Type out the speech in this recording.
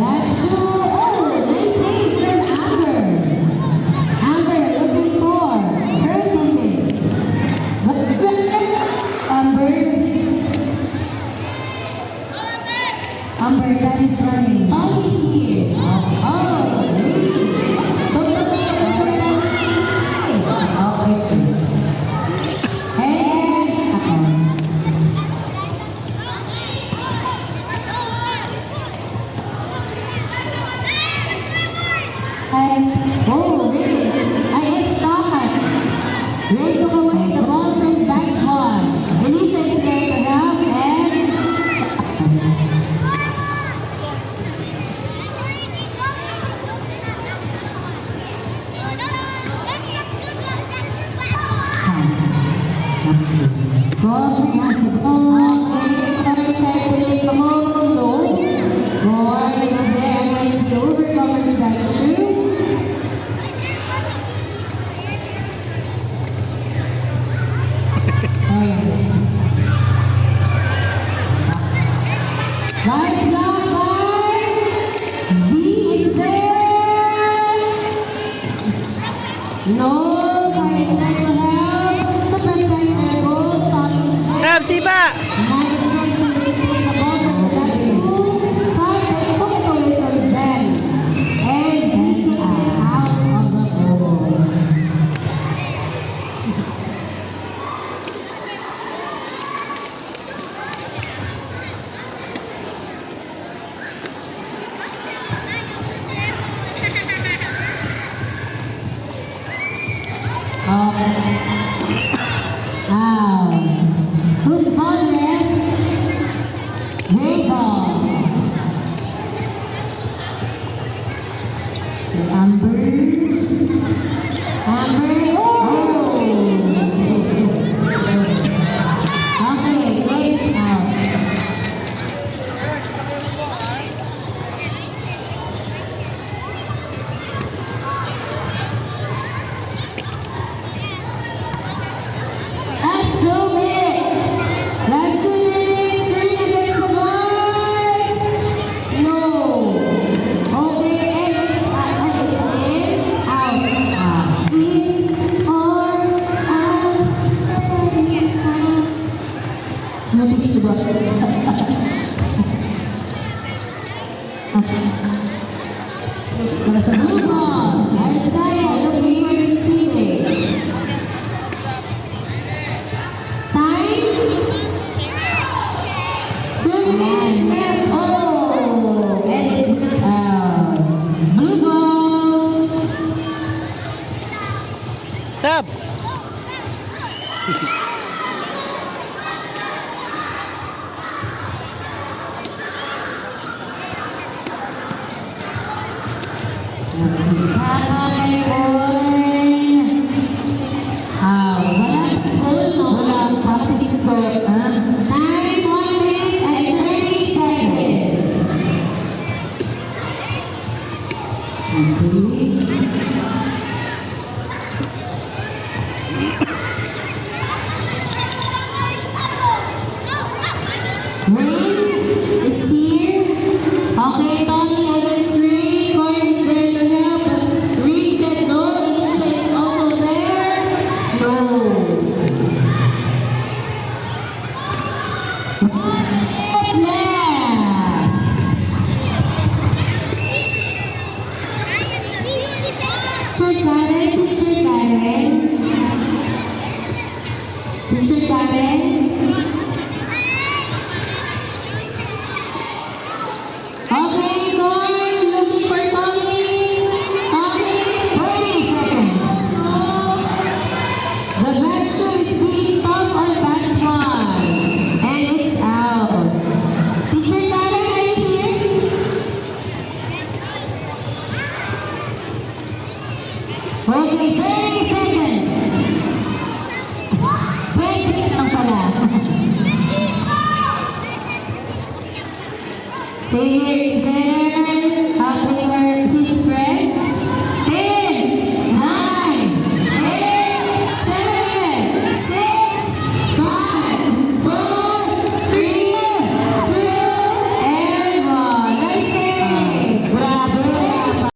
That's true. Oh, nice save from Amber. Amber looking for her teammates. Amber, that is running. Tommy is here. Oh, really? Oh, really? It's Stockman. Ray took away the ball from Batch 1. Elisa is there to help and... Ball has the ball. Okay, try to take a ball low. Boy is there against the overcomers. That's true. Nice job by Z is there. No, Kai is there to help. The protector goal. Tommy is there. Sab, Siba! Managed to take the ball from the back two. Sarte took it away from Ben. And Z kicked it out of the goal. Who's on left? Rayball. Amber. Oh! Okay, it's out. Last 2 minutes, turn against the boys. No. Okay, and it's in, out. In or out. Notice to ba? Nasa blue ball. Isaiah looking for his teammates. Time. 2 minutes left. Oh, and it blue ball. Sab! Rain is here. Okay, Tommy against Rain. Corin is there to help. But Rain said no. Alicia is also there. No. What's left? Teacher Karen. Teacher Karen. Okay, Corin, looking for Tommy. Tommy, 30 seconds. The batch 2 is being tough on batch 1. And it's out. Teacher Karen, are you here? Okay, 30 seconds. 20 lang pala. Say